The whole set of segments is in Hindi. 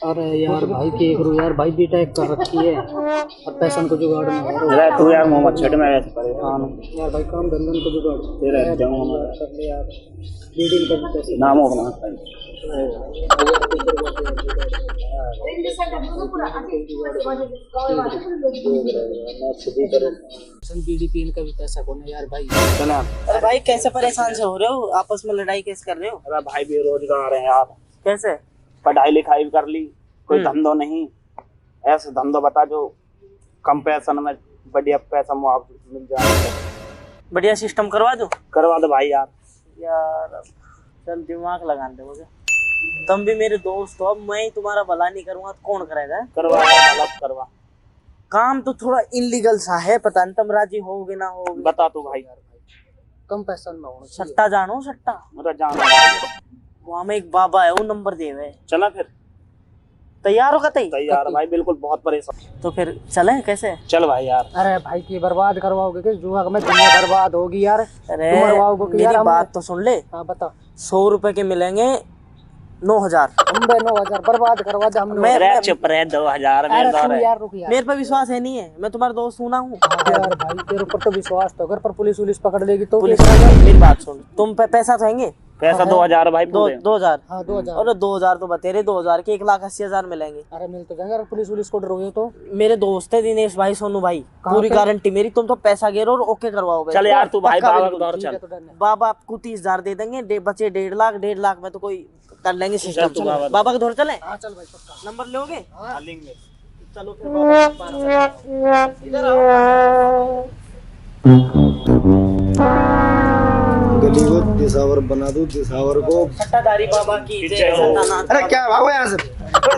अरे यार भाई की करूँ यार, भाई भी अटैक कर रखी है और पैसा को जुगाड़ में है। अरे तू यार मोहम्मद छठ में ऐसे परेशान यार भाई काम धंधे को जुगाड़ तेरा जाऊँ कर ले यार, रीडिंग कर पैसे नाम होगा बीडीपी का भी पैसा कौन है यार भाई। चला। अरे भाई कैसे परेशान से हो रहे हो, आपस में लड़ाई कैसे कर रहे हो? अरे भाई बेरोजगार है यार, कैसे? पढ़ाई लिखाई भी कर ली, कोई धंधो नहीं। ऐसा धंधो बता जो कम पैसा में बढ़िया पैसा मुआवजा मिल जाए। बढ़िया सिस्टम करवा दो। करवा दो भाई यार। यार चल दिमाग लगा दे मुझे, तुम भी मेरे दोस्त हो, अब मैं ही तुम्हारा भला नहीं करूंगा तो कौन करेगा? करवा करवा। काम तो थोड़ा इनलीगल सा है, पता नहीं तुम राजी होगे ना होगे। बता तू भाई। कम पैसा में होना चाहिए। सट्टा जानो सट्टा, मेरा जान वहाँ में एक बाबा है, वो नंबर दे हुए। चला फिर। तैयार हो? कतई तैयार भाई, बिल्कुल बहुत परेशान। तो फिर चले कैसे? चल भाई यार। अरे भाई की बर्बाद करवाओगे कि जुआ में दुनिया बर्बाद होगी यार। अरे मेरी बात तो सुन ले। हाँ बता। 100 रुपए के मिलेंगे 9,000। 9,000 बर्बाद करवा दे हमने। मैं चुप रहे 2,000 में यार रुक यार, मेरे पे विश्वास है नहीं है, मैं तुम्हारा दोस्त हूँ ना हूँ। यार भाई तेरे ऊपर तो विश्वास तो, अगर पर पुलिस उलिस पकड़ लेगी तो पुलिस मेरी बात सुन, तुम पे पैसा तो हैंगे? पैसा 2,000 भाई। 2,000। हाँ 2,000। और 2,000 तो बतेरे 2,000 के 1,80,000 मिलेंगे। अरे मिल तो जाएंगे, अगर पुलिस उलिस को डरोगे तो। मेरे दोस्त है दिनेश भाई, सोनू भाई, पूरी गारंटी मेरी। तुम तो पैसा गिरो और ओके करवाओ। चल यार तू भाई, बाबा के दौर चल। बाबा आपको 30,000 दे देंगे, बचे 1.5 लाख में तो कोई कर लेंगे सिस्टम। बाबा के दौर चले। हाँ चल भाई पक्का। नंबर लोगे? हाँ लेंगे। चलो फिर बाबा इधर आओ। गली को दिसावर बना दूं, दिसावर को। सट्टाधारी बाबा की जय। सत्तानाथ। अरे क्या भागो यहाँ से।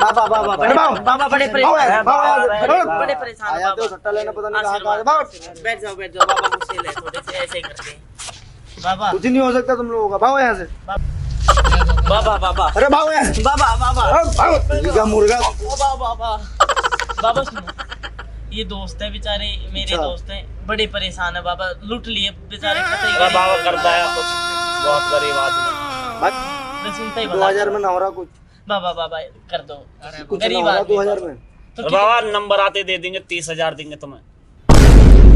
बाबा बड़े परेशान, बड़े परेशान आया तो सट्टा लेना, पता नहीं कहाँ है। भागो। बैठ जाओ बाबा, मुझसे ले थोड़े से ऐसे ही करते हैं बाबा। कुछ नहीं हो सकता तुम लोगों का, भागो यहाँ से। बाबा अरे भागो यहाँ से। बाबा भागो मुर्गा। बाबा सुनो, ये दोस्त है बेचारे, मेरे दोस्त हैं, बड़े परेशान है बाबा, लूट लिए बेचारे। बाबा करता है कुछ, बहुत गरीब आदमी। सुनता ही 2,000 में ना हो रहा कुछ। बाबा कर दो, कुछ नहीं हो रहा 2,000 में। तो बाबा नंबर आते दे देंगे, 30,000 देंगे तुम्हें।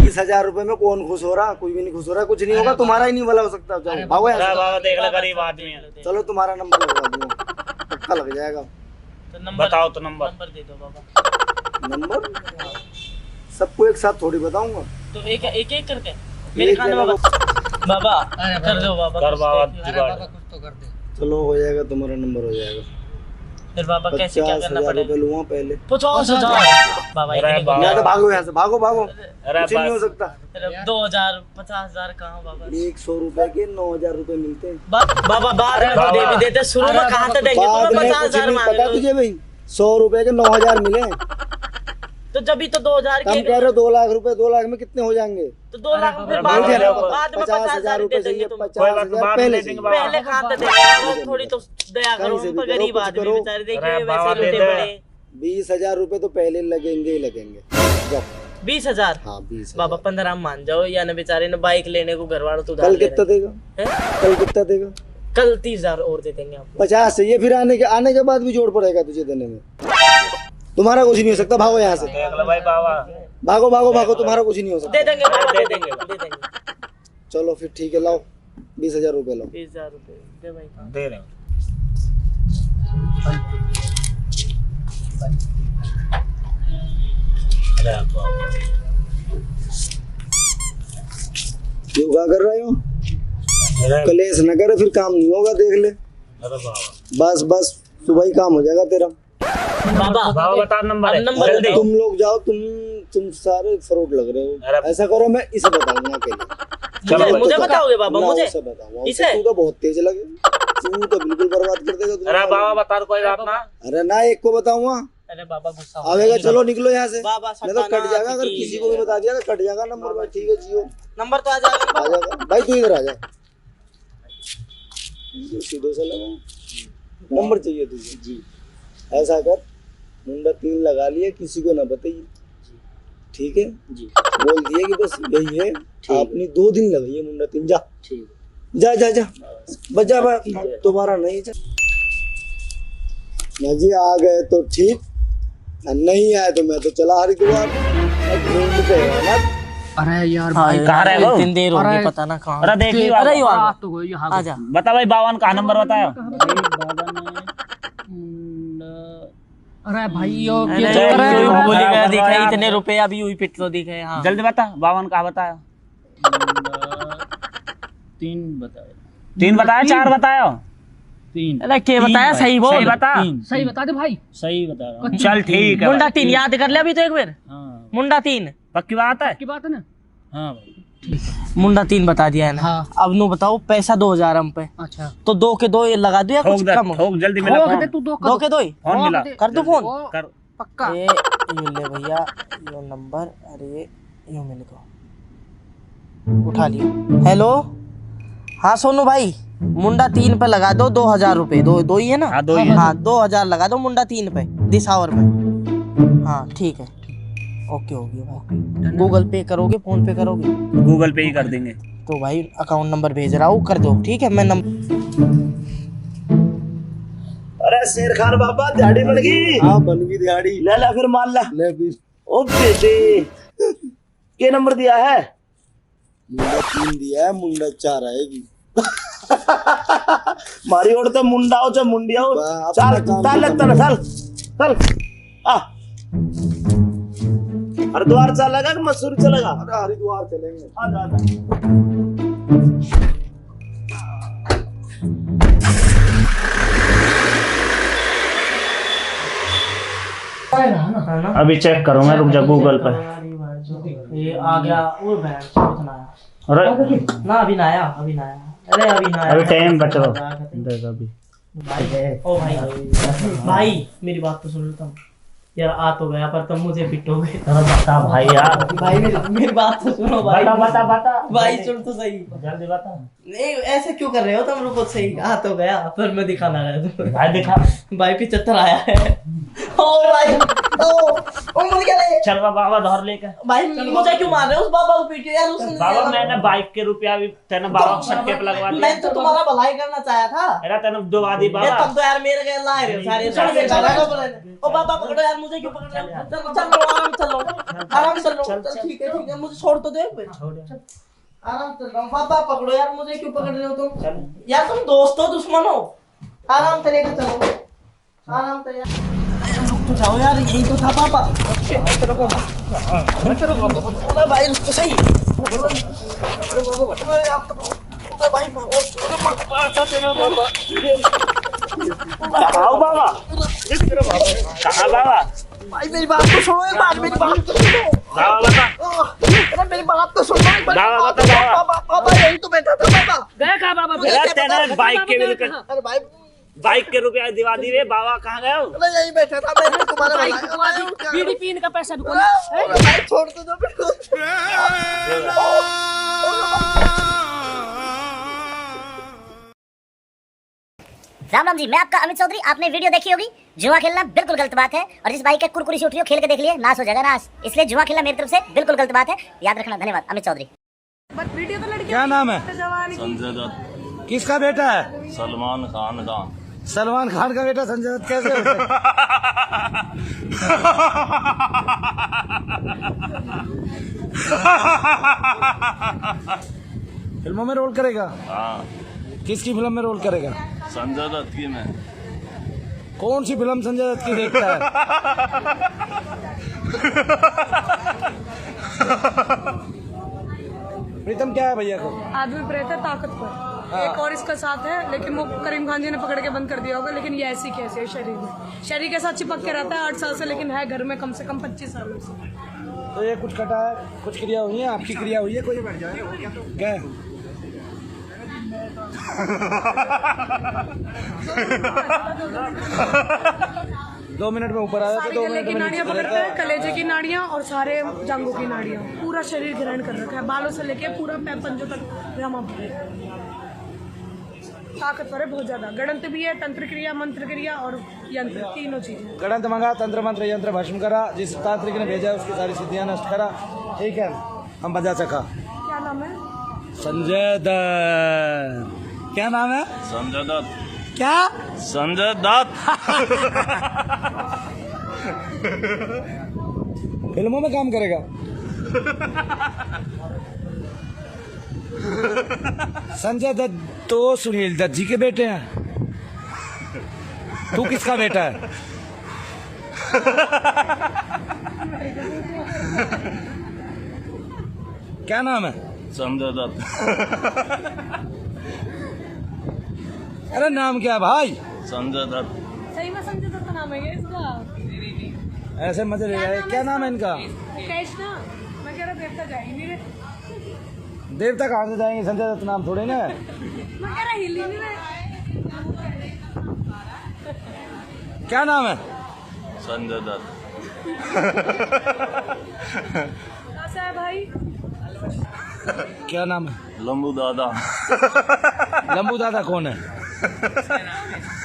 30,000 रुपए में कौन खुश हो रहा? कोई भी नहीं खुश हो रहा। कुछ नहीं होगा, तुम्हारा ही नहीं भला हो सकता। जाओ भागो यहाँ से। बाबा देख ले, गरीब आदमी है। चलो तुम्हारा नंबर लगवा दूंगा, पक्का लग जाएगा। तो नंबर बताओ तो नंबर दे दो बाबा। नंबर सबको एक साथ थोड़ी बताऊंगा, तो एक करके मेरे खाने में बाबा कर दो बाबा। कर बाबा बाबा कुछ तो कर दे। चलो हो जाएगा, तुम्हारा नंबर हो जाएगा। फिर बाबा कैसे क्या करना 50,000 पड़ेगा? रुपए लूंगा पहले। 50,000 बाबा मैं तो भागो यहाँ से, भागो भागो। अरे कुछ नहीं हो सकता। 2,000 50,000 कहाँ बाबा? 100 रुपए के 9,000 रुपए मिलते हैं। बाबा बाद में तो दे भी देते, शुरू में कहाँ से देंगे? बाद तुम्हें में कुछ 50,000 नहीं मांग पता तुझे भाई। 100 रुपए के 9,000 मिले। तो जब भी तो 2,000 कम के कह रहे हो 2 लाख रुपए, 2 लाख में कितने हो जाएंगे? तो 2 लाख रुपए बाद में 50,000 रुपए चाहिए, 50,000 पहले चाहिए। पहले खाते देंगे, थोड़ी तो दया करो, कहीं से उन पर भी करो, गरीब कुछ आदमी करो। बेचारे, देखिए अरे वैसे बाबा लूटे दे दे। पड़े। 20,000 रुपए तो पहले लगेंगे ही लगेंगे। जाओ। 20,000 हाँ 20,000। बाबा 15 मान जाओ, या ना बेचारे ने बाइक लेने को घर वालों तो कल कितना देगा? कल कितना देगा? कल 30,000 और दे देंगे आपको। 50 चाहिए, फिर आने के बाद भी जोड़ पड़ेगा तुझे देने में। तुम्हारा कुछ नहीं हो सकता, भागो यहाँ से। देख ले भाई बाबा। भागो भागो भागो, तुम्हारा कुछ नहीं हो सकता। दे देंगे बाबा, दे देंगे। चलो फिर ठीक है, लाओ 20,000 रुपए लाओ। 20,000 रुपए दे भाई। दे रहे हैं। योगा कर रहे हो? कलेश न करे, फिर काम नहीं होगा, देख ले। अरे बाबा बस बस सुबह ही काम हो जाएगा तेरा। बाबा बता नंबर जल्दी। तुम लोग जाओ, तुम सारे फ्रॉड लग रहे हो। ऐसा करो, मैं इसे बताऊंगा अकेले। मुझे बताओगे बाबा? मुझे इसे बताऊंगा। इसे? तू तो बहुत तेज लगे, तू तो बिल्कुल बर्बाद कर देगा। अरे बाबा बता कोई बात ना। अरे ना, एक को बताऊंगा। अरे बाबा गुस्सा आवेगा, चलो निकलो यहाँ से। बाबा मैं तो कट जाएगा, अगर किसी को भी बता दिया तो कट जाएगा नंबर में। ठीक है जियो, नंबर तो आ जाएगा। आ जाएगा भाई, तू इधर आ जा। सीधे से लगा, नंबर चाहिए तुझे जी। ऐसा कर, मुंडा 3 लगा लिया, किसी को ना बताइए, ठीक है जी। बोल दिए कि बस यही है, आपने 2 दिन लगाइए मुंडा 3। जा जा जा जा, बजा दोबारा नहीं। जा जी आ गए तो ठीक, नहीं आए तो मैं तो चला हरिद्वार ढूंढते हैं ना। अरे यार हाँ, भाई कहाँ रहे वो? इतनी देर हो गई अरे- पता ना कहाँ। अरे देख ली अरे बाबा। यो आ तो वो यहाँ गया। आजा। बता भाई बावन का नंबर बताया। अरे भाई यो अरे ये चक्कर है। क्यों भूल गया, बता दिखे यार। इतने रुपए अभी हुई पिट तो दिखे। हाँ जल्दी बता, बावन का बताया। 3 बताया 4 बताया। अरे के बताया सही बोल। सही बता। सही बता दे भाई। सही बता रहा हूँ। चल ठीक है मुंडा भाई। 3 याद कर ले अभी तो एक बार। हाँ मुंडा 3 पक्की बात है। की बात है ना। हाँ भाई मुंडा 3 बता दिया है ना। हाँ। अब नु बताओ पैसा 2000 हम पे, अच्छा तो 2 के 2 ये लगा दो या ठोक कुछ दे, कम हो? ठोक जल्दी मिला ठोक दे फोन। तू 2 2 के 2 फोन मिला कर दो फोन। कर। पक्का। ये ले भैया यो नंबर, अरे यो मिल को उठा लियो। हेलो हाँ सोनू भाई, मुंडा 3 पे लगा दो 2000 रुपए। दो ही है ना। हाँ, 2 ही है। हाँ 2000 लगा दो मुंडा 3 पे दिस आवर में। हाँ ठीक है, ओके हो गया भाई। गूगल पे करोगे फोन पे करोगे? गूगल पे ही कर देंगे। तो भाई अकाउंट नंबर भेज रहा हूँ, कर दो ठीक है। मैं अरे शेर खान बाबा दिहाड़ी बन गई। हाँ बन गई दिहाड़ी। ले ला फिर मान ला। ले फिर ओ बेटे क्या नंबर दिया है? मुंडा 3 दिया है, मुंडा 4 आएगी। मारी ओर तो मुंडा हो चाहे मुंडिया हो। वाह, चल अपना काम चल तो लगता ना चल चल। आ हरिद्वार चलेगा कि मसूरी चलेगा? अरे हरिद्वार चलेंगे। आजा आजा। है ना। अभी चेक करो मैं, रुक जा गूगल पे। ये आ गया वो बैंक कितना आया? अरे ना अभी ना आया, अभी ना आया। अरे अभी ना आया। अभी टाइम बच रहा देख अभी। भाई ओ भाई मेरी बात तो सुन लो तुम। यार आ तो गया पर तुम मुझे पिटोगे। अरे बता भाई यार। भाई मेरी बात तो सुनो भाई। बता भाई सुन तो सही। जल्दी बता। नहीं ऐसे क्यों कर रहे हो तुम? रुको सही। आ तो गया पर मैं दिखाना रहा भाई दिखा। भाई 75 आया है। ओ भाई ओ मुझे क्या ले चल बाबा धर लेकर। भाई मुझे क्यों मार रहे हो? उस बाबा को पीटे यार। उसने बाबा मैंने बाइक के रुपया भी तेने बाबा को सट्टे पे लगवा दिया। मैं तो तुम्हारा भलाई करना चाहा था। अरे तेने दुआ दी ये बाबा। तुम तो यार मेरे के लाए रहे हो सारे। ओ बाबा पकड़ो यार, मुझे क्यों पकड़ रहे हो? चलो चलो आराम चलो, आराम चलो। चल ठीक है मुझे छोड़ तो दे एक बार। आराम चल रहा हूँ। बाबा पकड़ो यार, मुझे क्यों पकड़ रहे हो तुम? यार तुम दोस्त हो दुश्मन हो? आराम से लेकर चलो, आराम से यार। रुक तो जाओ यार, यही तो था पापा। अरे भाई रुक तो सही। आओ बाबा। कहाँ बाबा? भाई मेरी बात तो सुनो एक बार, मेरी बात तो सुनो। बाबा बता। अरे मेरी बात तो सुनो एक बार। बाबा बता बाबा। पापा यही तो बैठा था पापा। गए कहाँ बाबा? अरे तेने बाइक के भी अरे भाई बाइक के रुपया दिवा दी रे। बाबा कहाँ गए हो? अरे यही बैठा था मैं तुम्हारा भाई भला। बीड़ी पीने का पैसा भी कोई अरे भाई छोड़ तो दो बिल्कुल। राम राम जी, मैं आपका अमित चौधरी। आपने वीडियो देखी होगी। जुआ खेलना बिल्कुल गलत बात है, और जिस भाई का कुरकुरी से उठ रही हो खेल के देख लिए, नाश हो जाएगा नाश। इसलिए जुआ खेलना मेरी तरफ से बिल्कुल गलत बात है, याद रखना। धन्यवाद। अमित चौधरी। क्या नाम है? संजय दत्त। किसका बेटा है? सलमान खान का। सलमान खान का बेटा संजय दत्त कैसे होता है? फिल्मों में रोल करेगा? हाँ। किसकी फिल्म में रोल करेगा? संजय दत्त की में। कौन सी फिल्म संजय दत्त की देखता है? प्रीतम क्या है भैया को? आदमी प्रेत है ताकतवर। एक और इसका साथ है, लेकिन वो करीम खान जी ने पकड़ के बंद कर दिया होगा। लेकिन ये ऐसी कैसे है शरीर में, शरीर के साथ चिपक के रहता है 8 साल से, लेकिन है घर में कम से कम 25 सालों से। तो ये कुछ कटा है, कुछ क्रिया हुई है, आपकी क्रिया हुई है कोई? क्या 2 मिनट में ऊपर आ जाते। सारी गले की नाड़ियां पकड़ता है, कलेजे की नाड़ियां और सारे जांघों की नाड़ियां। पूरा शरीर ग्रहण कर रखा है, बालों से लेके पूरा पैर पंजों तक रमा भरे। ताकतवर है बहुत ज्यादा। गणित भी है, तंत्र क्रिया, मंत्र क्रिया और यंत्र, तीनों चीजें। गणित मंगा, तंत्र मंत्र यंत्र भस्म करा, जिस तांत्रिक ने भेजा उसकी सारी सिद्धियां नष्ट करा। ठीक है, हम बजा सका। क्या नाम है? संजय दत्त। क्या नाम है? संजय दत्त। क्या? संजय दत्त। फिल्मों में काम करेगा। संजय दत्त तो सुनील दत्त जी के बेटे हैं। तू किसका बेटा है? क्या नाम है? संजय दत्त। अरे नाम क्या है भाई? संजय दत्त। सही में संजय दत्त नाम है ये इसका। ऐसे मजे ले रहे। क्या नाम है इनका? मुकेश ना, मैं कह रहा देवता जाएंगे रे। देवता कहाँ से जाएंगे? संजय दत्त नाम थोड़े ना। मैं कह रहा हिली नहीं रे। क्या नाम है? संजय दत्त। कहाँ से है भाई? क्या नाम है? लंबू दादा। लंबू दादा कौन है?